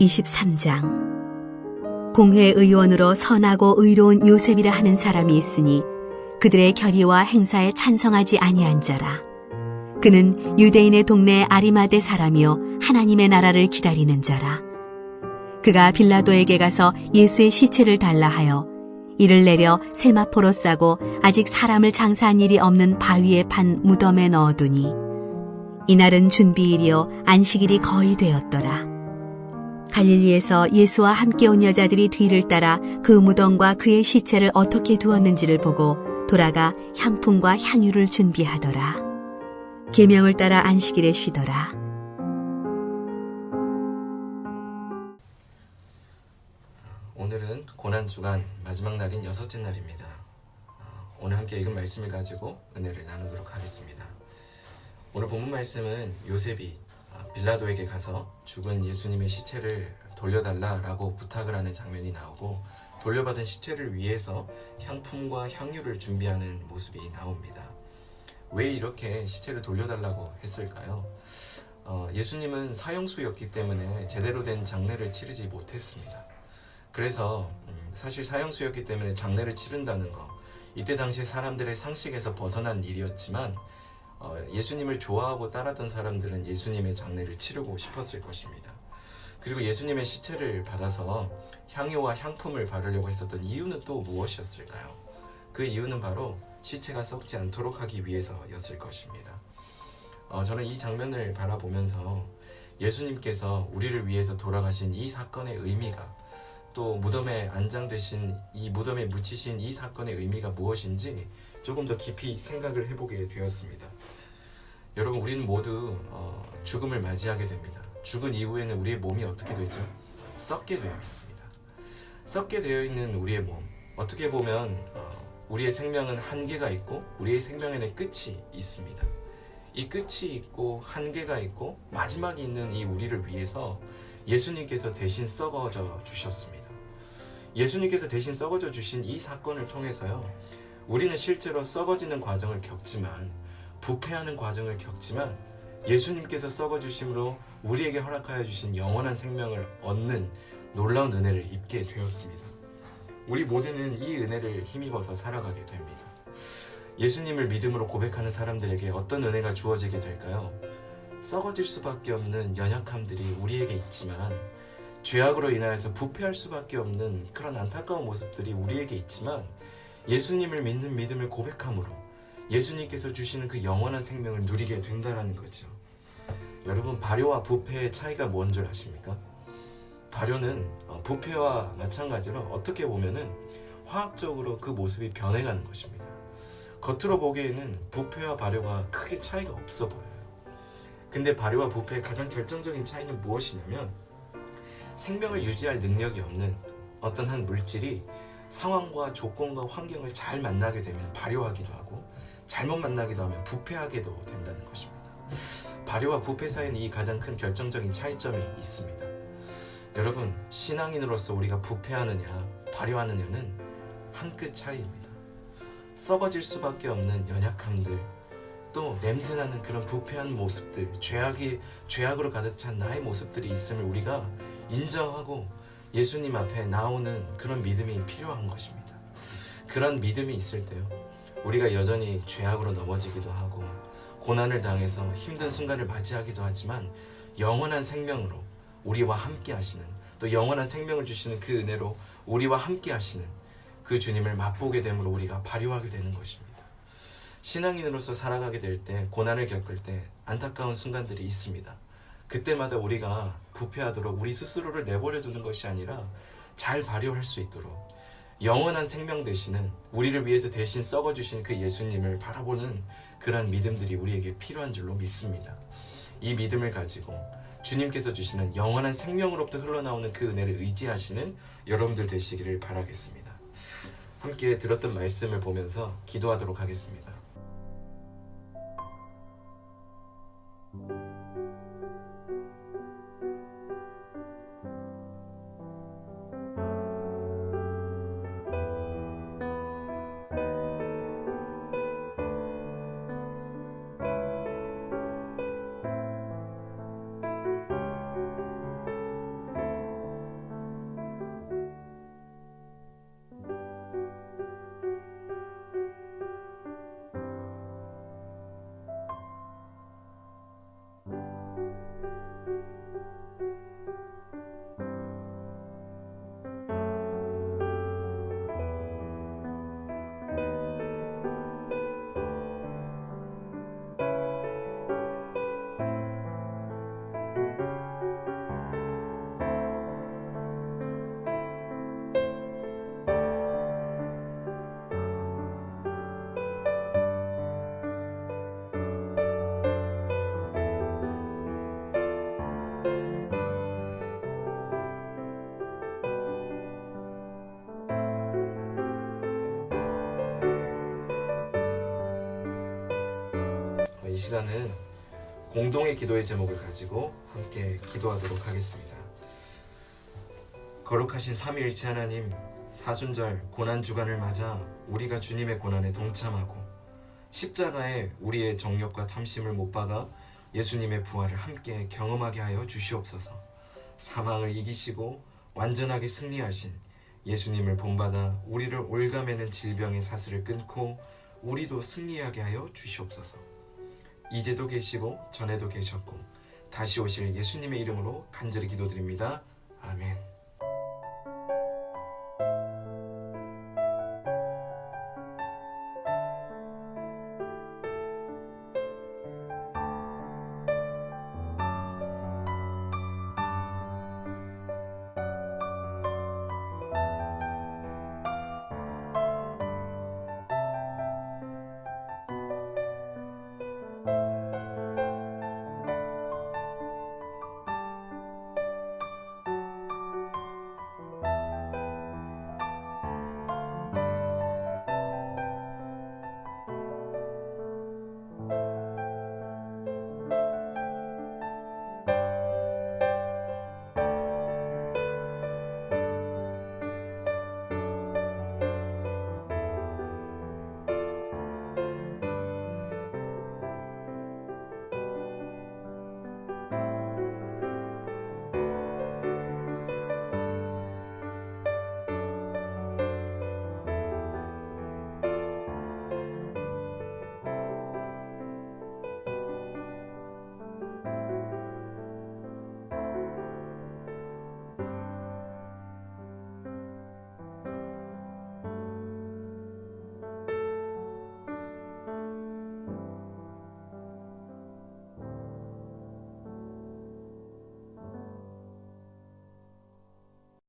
23장. 공회의원으로 선하고 의로운 요셉이라 하는 사람이 있으니 그들의 결의와 행사에 찬성하지 아니한 자라. 그는 유대인의 동네 아리마대 사람이요 하나님의 나라를 기다리는 자라. 그가 빌라도에게 가서 예수의 시체를 달라 하여 이를 내려 세마포로 싸고 아직 사람을 장사한 일이 없는 바위에 판 무덤에 넣어두니 이날은 준비일이요 안식일이 거의 되었더라. 갈릴리에서 예수와 함께 온 여자들이 뒤를 따라 그 무덤과 그의 시체를 어떻게 두었는지를 보고 돌아가 향품과 향유를 준비하더라. 계명을 따라 안식일에 쉬더라. 오늘은 고난주간 마지막 날인 여섯째 날입니다. 오늘 함께 읽은 말씀을 가지고 은혜를 나누도록 하겠습니다. 오늘 본문 말씀은 요셉이 빌라도에게 가서 죽은 예수님의 시체를 돌려달라라고 부탁을 하는 장면이 나오고 돌려받은 시체를 위해서 향품과 향유를 준비하는 모습이 나옵니다. 왜 이렇게 시체를 돌려달라고 했을까요? 예수님은 사형수였기 때문에 제대로 된 장례를 치르지 못했습니다. 그래서 사실 사형수였기 때문에 장례를 치른다는 거, 이때 당시 사람들의 상식에서 벗어난 일이었지만 예수님을 좋아하고 따랐던 사람들은 예수님의 장례를 치르고 싶었을 것입니다. 그리고 예수님의 시체를 받아서 향유와 향품을 바르려고 했었던 이유는 또 무엇이었을까요? 그 이유는 바로 시체가 썩지 않도록 하기 위해서였을 것입니다. 저는 이 장면을 바라보면서 예수님께서 우리를 위해서 돌아가신 이 사건의 의미가, 또 무덤에 안장되신 이 무덤에 묻히신 이 사건의 의미가 무엇인지 조금 더 깊이 생각을 해보게 되었습니다. 여러분, 우리는 모두 죽음을 맞이하게 됩니다. 죽은 이후에는 우리의 몸이 어떻게 되죠? 썩게 되어 있습니다. 썩게 되어 있는 우리의 몸, 어떻게 보면 우리의 생명은 한계가 있고 우리의 생명에는 끝이 있습니다. 이 끝이 있고 한계가 있고 마지막이 있는 이 우리를 위해서 예수님께서 대신 썩어져 주셨습니다. 예수님께서 대신 썩어져 주신 이 사건을 통해서요, 우리는 실제로 썩어지는 과정을 겪지만, 부패하는 과정을 겪지만 예수님께서 썩어 주심으로 우리에게 허락하여 주신 영원한 생명을 얻는 놀라운 은혜를 입게 되었습니다. 우리 모두는 이 은혜를 힘입어서 살아가게 됩니다. 예수님을 믿음으로 고백하는 사람들에게 어떤 은혜가 주어지게 될까요? 썩어질 수밖에 없는 연약함들이 우리에게 있지만, 죄악으로 인하여서 부패할 수밖에 없는 그런 안타까운 모습들이 우리에게 있지만, 예수님을 믿는 믿음을 고백함으로 예수님께서 주시는 그 영원한 생명을 누리게 된다는 거죠. 여러분, 발효와 부패의 차이가 뭔 줄 아십니까? 발효는 부패와 마찬가지로 어떻게 보면은 화학적으로 그 모습이 변해가는 것입니다. 겉으로 보기에는 부패와 발효가 크게 차이가 없어 보여요. 근데 발효와 부패의 가장 결정적인 차이는 무엇이냐면, 생명을 유지할 능력이 없는 어떤 한 물질이 상황과 조건과 환경을 잘 만나게 되면 발효하기도 하고, 잘못 만나기도 하면 부패하게도 된다는 것입니다. 발효와 부패 사이에는 이 가장 큰 결정적인 차이점이 있습니다. 여러분, 신앙인으로서 우리가 부패하느냐 발효하느냐는 한 끗 차이입니다. 썩어질 수밖에 없는 연약함들, 또 냄새나는 그런 부패한 모습들, 죄악으로 가득 찬 나의 모습들이 있음을 우리가 인정하고 예수님 앞에 나오는 그런 믿음이 필요한 것입니다. 그런 믿음이 있을 때요, 우리가 여전히 죄악으로 넘어지기도 하고 고난을 당해서 힘든 순간을 맞이하기도 하지만, 영원한 생명으로 우리와 함께 하시는, 또 영원한 생명을 주시는 그 은혜로 우리와 함께 하시는 그 주님을 맛보게 되므로 우리가 발효하게 되는 것입니다. 신앙인으로서 살아가게 될 때, 고난을 겪을 때 안타까운 순간들이 있습니다. 그때마다 우리가 부패하도록 우리 스스로를 내버려 두는 것이 아니라 잘 발효할 수 있도록 영원한 생명 되시는, 우리를 위해서 대신 썩어주신 그 예수님을 바라보는 그러한 믿음들이 우리에게 필요한 줄로 믿습니다. 이 믿음을 가지고 주님께서 주시는 영원한 생명으로부터 흘러나오는 그 은혜를 의지하시는 여러분들 되시기를 바라겠습니다. 함께 들었던 말씀을 보면서 기도하도록 하겠습니다. 이 시간은 공동의 기도의 제목을 가지고 함께 기도하도록 하겠습니다. 거룩하신 삼위일체 하나님, 사순절 고난주간을 맞아 우리가 주님의 고난에 동참하고 십자가에 우리의 정욕과 탐심을 못 박아 예수님의 부활을 함께 경험하게 하여 주시옵소서. 사망을 이기시고 완전하게 승리하신 예수님을 본받아 우리를 올가매는 질병의 사슬을 끊고 우리도 승리하게 하여 주시옵소서. 이제도 계시고 전에도 계셨고 다시 오실 예수님의 이름으로 간절히 기도드립니다. 아멘.